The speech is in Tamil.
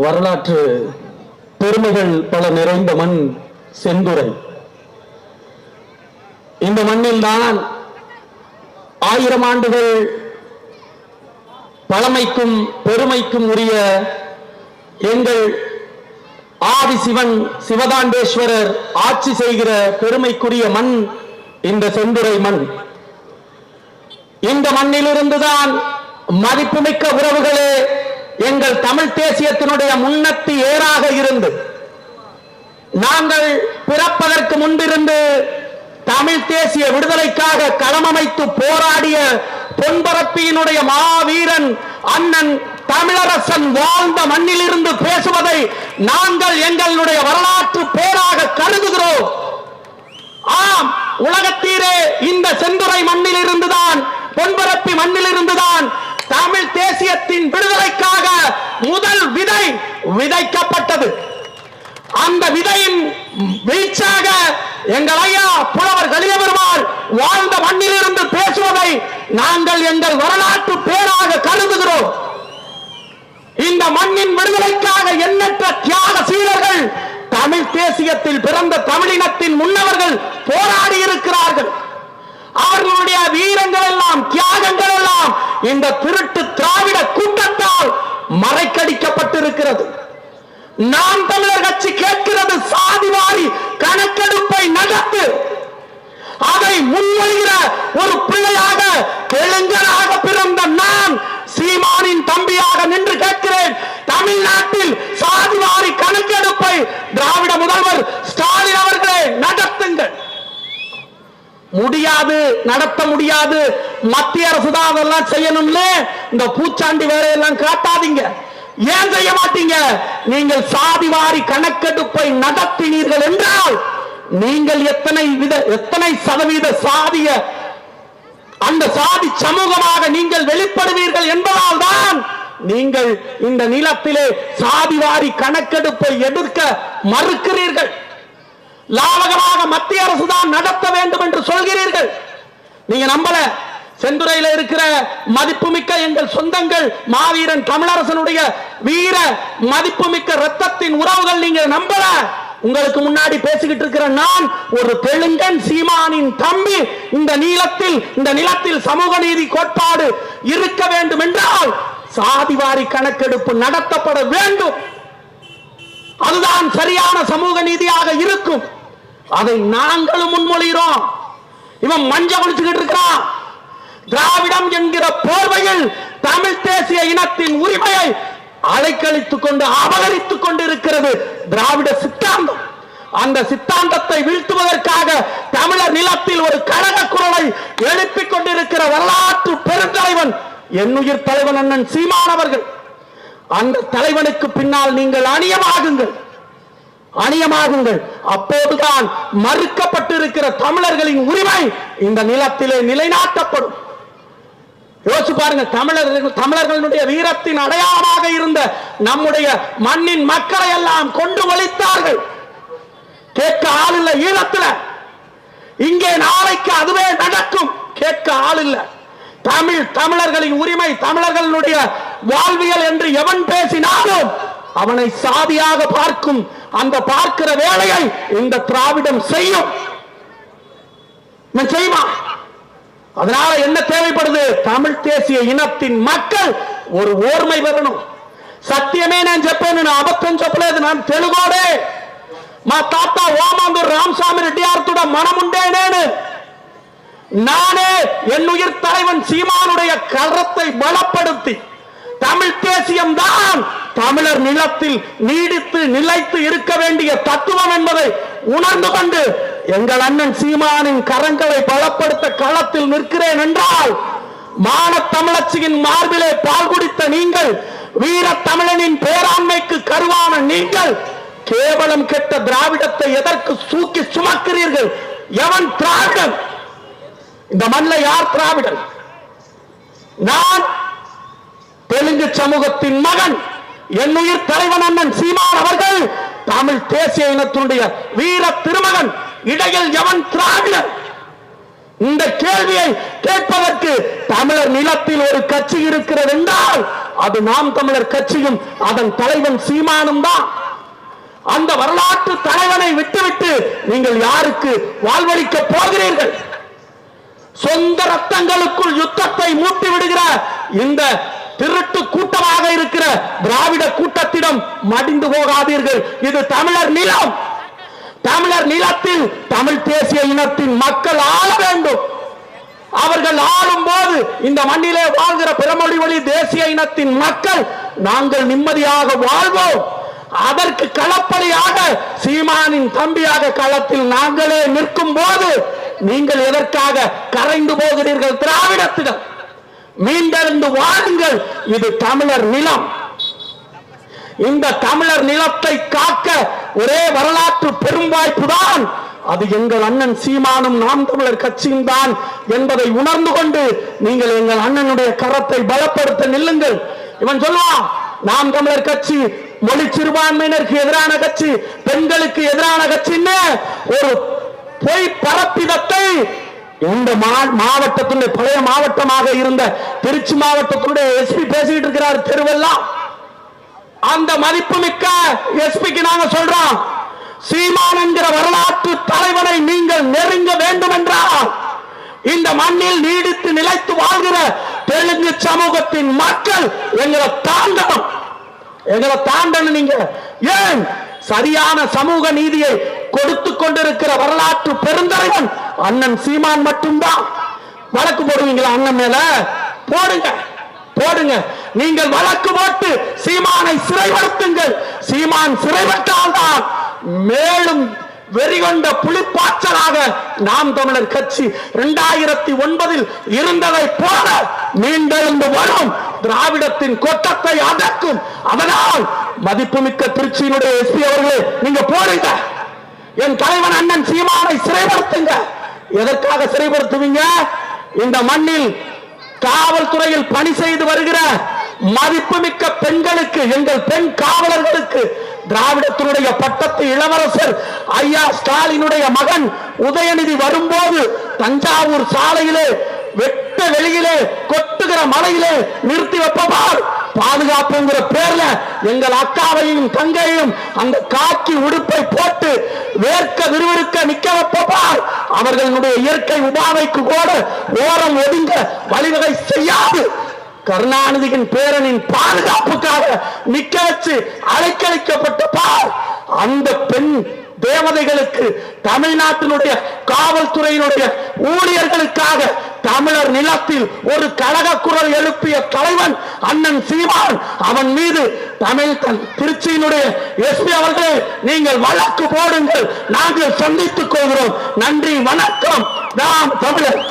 வரலாற்று பெருமைகள் பல நிறைந்த மண் செந்துறை. இந்த மண்ணில் தான் 1000 ஆண்டுகள் பழமைக்கும் பெருமைக்கும் உரிய எங்கள் ஆதிசிவன் சிவதாண்டேஸ்வரர் ஆட்சி செய்கிற பெருமைக்குரிய மண் இந்த செந்துறை மண். இந்த மண்ணிலிருந்துதான் மதிப்புமிக்க உறவுகளே எங்கள் தமிழ் தேசியத்தினுடைய முன்னத்தி ஏறாக இருந்து நாங்கள் பிறப்பதற்கு முன்பிருந்து தமிழ் தேசிய விடுதலைக்காக களமமைத்து போராடிய பொன்பரப்பியினுடைய மாவீரன் அண்ணன் தமிழரசன் வாழ்ந்த மண்ணிலிருந்து பேசுவதை நாங்கள் எங்களுடைய வரலாற்று பேராக கருதுகிறோம். ஆம், உலகத்தீரே இந்த செந்துறை மண்ணில் இருந்துதான், பொன்பரப்பி மண்ணில் இருந்துதான் தமிழ் தேசியத்தின் விடுதலைக்காக முதல் விதை விதைக்கப்பட்டது. அந்த விதையின் வீச்சாக எங்கள் ஐயா புலவர் கலியபெருமாள் வாழ்ந்த மண்ணிலிருந்து பேசுவதை நாங்கள் எங்கள் வரலாற்று பேராக கருதுகிறோம். இந்த மண்ணின் விடுதலைக்காக எண்ணற்ற தியாக சீலர்கள் தமிழ் தேசியத்தில் பிறந்த தமிழினத்தின் முன்னவர்கள் போராடி இருக்கிறார்கள். அவர்களுடைய வீரங்கள் எல்லாம் தியாகங்கள் எல்லாம் இந்த திருட்டு திராவிட கூட்டத்தால் மறைக்கடிக்கப்பட்டிருக்கிறது. நாம் தமிழர் கட்சி கேட்கிறது, சாதிவாரி கணக்கெடுப்பை நடத்து. அதை முன்மொழிகிற ஒரு பிள்ளையாக தெலுங்கனாக பிறந்த நான் சீமானின் தம்பியாக நின்று கேட்கிறேன், தமிழ்நாட்டில் சாதிவாரி கணக்கெடுப்பை திராவிட முதல்வர் ஸ்டாலின் அவர்களே நடத்துங்கள். முடியாது, நடத்த முடியாது, மத்திய அரசு தான் அதெல்லாம் செய்யணும்ல, இந்த பூச்சாண்டி வேலையெல்லாம் காட்டாதீங்க. ஏன் செய்ய மாட்டீங்க? நீங்கள் சாதிவாரி கணக்கெடுப்பை நடத்தினீர்கள் என்றால் நீங்கள் எத்தனை சதவீத சாதிய அந்த சாதி சமூகமாக நீங்கள் வெளிப்படுவீர்கள் என்பதால் தான் நீங்கள் இந்த நிலத்திலே சாதிவாரி கணக்கெடுப்பை எடுக்க மறுக்கிறீர்கள். லாபகமாக மத்திய அரசு தான் நடத்த வேண்டும் என்று சொல்கிறீர்கள். நீங்க நம்பல. செந்துறையில் இருக்கிற மதிப்புமிக்க எங்கள் சொந்தங்கள் மாவீரன் தமிழரசனுடைய வீர மதிப்புமிக்க ரத்தத்தின் உறவுகள் நீங்க நம்பல. உங்களுக்கு முன்னாடி பேசிக்கிட்டு இருக்கிற நான் ஒரு தெலுங்கன் சீமானின் தம்பி. இந்த நிலத்தில் சமூக நீதி கோட்பாடு இருக்க வேண்டும் என்றால் சாதிவாரி கணக்கெடுப்பு நடத்தப்பட வேண்டும். அதுதான் சரியான சமூக நீதியாக இருக்கும். அதை நாங்களும் முன்மொழிகிறோம். இவன் மஞ்ச குளிச்சுக்கிட்டு இருக்கிறான். திராவிடம் என்கிற போர்வையில் தமிழ் தேசிய இனத்தின் உரிமையை அலைக்கழித்துக் கொண்டு அபகரித்துக் கொண்டிருக்கிறது திராவிட சித்தாந்தம். அந்த சித்தாந்தத்தை வீழ்த்துவதற்காக தமிழர் நிலத்தில் ஒரு கழக குரலை எழுப்பிக் கொண்டிருக்கிற வரலாற்று பெருந்தலைவன் என்னுயிர் தலைவன் அண்ணன் சீமானவர்கள். அந்த தலைவனுக்கு பின்னால் நீங்கள் அணியமாகுங்கள். அப்போதுதான் மறுக்கப்பட்டிருக்கிற தமிழர்களின் உரிமை இந்த நிலத்திலே நிலைநாட்டப்படும். யோசிச்சு பாருங்க, தமிழர்களுடைய வீரத்தின் அடையாளமாக இருந்த நம்முடைய மண்ணின் மக்களை எல்லாம் கொண்டு வலித்தார்கள். கேட்க ஆள் இல்ல ஈழத்துல. இங்கே நாளைக்கு அதுவே நடக்கும். கேட்க ஆள் இல்ல. தமிழர்களின் உரிமை, தமிழர்களுடைய வாழ்வியல் என்று எவன் பேசினாலும் அவனை சாதியாக பார்க்கும் அந்த பார்க்கிற வேலையை இந்த திராவிடம் செய்யும். செய்யுமா? அதனால என்ன தேவைப்படுது? தமிழ் தேசிய இனத்தின் மக்கள் ஒரு ஓர்மை பெறணும். సత్యమే నేను చెప్పాను, నేను అబద్ధం చెప్పలేదు. నేను తెలుగోడే. మా తాత ఓమాందూరు రామస్వామి రెడ్డి ఆర్తుడ మనముండే நானே என்னுயிர் தலைவன் சீமானுடைய கரத்தை பலப்படுத்தி தமிழ் தேசியம் தான் தமிழர் நிலத்தில் நீடித்து நிலைத்து இருக்க வேண்டிய தத்துவம் என்பதை உணர்ந்து கொண்டு எங்கள் அண்ணன் சீமானின் கரங்களை பலப்படுத்த களத்தில் நிற்கிறேன் என்றால், மான தமிழச்சியின் மார்பிலே பால் குடித்த நீங்கள், வீர தமிழனின் பேராண்மைக்கு கருவான நீங்கள், கேவலம் கெட்ட திராவிடத்தை எதற்கு தூக்கி சுமக்கிறீர்கள்? எவன் திராவிடன்? இந்த மண்ணில் யார் திராவிடன்? நான் தெலுங்கு சமூகத்தின் மகன், என்னுயிர் தலைவன் அண்ணன் சீமான் அவர்கள் தமிழ் தேசிய இனத்தினுடைய வீர திருமகன். இடையில் எவன் திராவிடன்? இந்த கேள்வியை கேட்பதற்கு தமிழர் நிலத்தில் ஒரு கட்சி இருக்கிறது என்றால் அது நாம் தமிழர் கட்சியும் அதன் தலைவன் சீமானும் தான். அந்த வரலாற்று தலைவனை விட்டுவிட்டு நீங்கள் யாருக்கு வாழ்வளிக்க போகிறீர்கள்? சொந்த ரத்தங்களுக்குள் யுத்தத்தை மூட்டி விடுகிற இந்த திருட்டு கூட்டமாக இருக்கிற திராவிட கூட்டத்திடம் மடிந்து போகாதீர்கள். இது தமிழர் நிலம். தமிழர் நிலத்தில் தமிழ் தேசிய இனத்தின் மக்கள் ஆள வேண்டும். அவர்கள் ஆளும் போது இந்த மண்ணிலே வாழ்கிற பிறமொழி வழி தேசிய இனத்தின் மக்கள் நாங்கள் நிம்மதியாக வாழ்வோம். அதற்கு களப்பலியாக சீமானின் தம்பியாக களத்தில் நாங்களே நிற்கும் போது நீங்கள் எதற்காக கரைந்து போகிறீர்கள்? திராவிடத்திடம் மீண்டெழுந்து வாருங்கள். இது தமிழர் நிலம். இந்த தமிழர் நிலத்தை காக்க ஒரே வரலாற்று பெரும்பாய்ப்பு தான். அது எங்கள் அண்ணன் சீமானும் நாம் தமிழர் கட்சியும் தான் என்பதை உணர்ந்து கொண்டு நீங்கள் எங்கள் அண்ணனுடைய கரத்தை பலப்படுத்த நில்லுங்கள். இவன் சொல்லுவான் நாம் தமிழர் கட்சி மொழி சிறுபான்மையினருக்கு எதிரான கட்சி, பெண்களுக்கு எதிரான கட்சின்னு ஒரு பொய் பரப்பிதத்தை இந்த மாவட்டத்தினுடைய பழைய மாவட்டமாக இருந்த திருச்சி மாவட்டத்தினுடைய எஸ்பி பேசிட்டு இருக்கிறார். தெருவெல்லாம் அந்த மதிப்புமிக்க எஸ்பிக்கு நாங்க சொல்றோம், சீமான் என்கிற வரலாற்று தலைவனை நீங்கள் நெருங்க வேண்டும் என்றால் இந்த மண்ணில் நீடித்து நிலைத்து வாழ்கிற தெலுங்கு சமூகத்தின் மக்கள் எங்களை தாண்டணும். எங்களை தாண்டணும். நீங்க ஏன் சரியான சமூக நீதியை கொடுத்து கொண்டிருக்கிற வரலாற்று பெருந்தலைவன் அண்ணன் சீமான் மட்டும்தான். வழக்கு போடுவீங்களா அண்ணன் மேல? போடுங்க, போடுங்க. நீங்கள் வழக்கு போட்டு சீமானை சிறைப்படுத்துங்கள். சீமான் சிறைப்பட்டால்தான் மேலும் வெறிகொண்ட புலிப்பாச்சலாக நாம் தமிழர் கட்சி 2009 இருந்ததை போல மீண்டெழுந்து வரும். திராவிடத்தின் கொட்டத்தை அடக்கும். அதனால் மதிப்புமிக்க திருச்சியினுடைய எஸ்பி அவர்களே, நீங்க போடுங்க. என் தலைவன் அண்ணன் சீமானை சிறைப்படுத்துங்க. எதற்காக சிறைப்படுத்துவீங்க? இந்த மண்ணில் காவல்துறையில் பணி செய்து வருகிற மதிப்புமிக்க பெண்களுக்கு, எங்கள் பெண் காவலர்களுக்கு திராவிடத்தினுடைய பட்டத்து இளவரசர் ஐயா ஸ்டாலினுடைய மகன் உதயநிதி வரும்போது தஞ்சாவூர் சாலையிலே வெட்ட வெளியிலே கொட்டுகிற மலையிலே நிறுத்தி வைப்பபார். பாதுகாப்புங்கிற பேர்ல எங்கள் அக்காவையும் தங்கையும் அந்த காக்கி உடுப்பை போட்டு வேர்க்க விறுவிறுக்க நிக்க வைப்பபார். அவர்களுடைய இயற்கை உபாதைக்கு கூட ஓரம் ஒதுங்க வழிவகை செய்யாது. கருணாநிதியின் பேரனின் பாதுகாப்புக்காக நிக்க வச்சு அலைக்கழிக்கப்பட்ட பார். அந்த பெண் தேவதைகளுக்கு, தமிழ்நாட்டினுடைய காவல்துறையினுடைய ஊழியர்களுக்காக தமிழர் நிலத்தில் ஒரு கழக குரல் எழுப்பிய தலைவன் அண்ணன் சீமான். அவன் மீது திருச்சியினுடைய எஸ்பி அவர்களே, நீங்கள் வழக்கு போடுங்கள். நாங்கள் சந்தித்துக் கொள்கிறோம். நன்றி, வணக்கம். நாம் தமிழர்.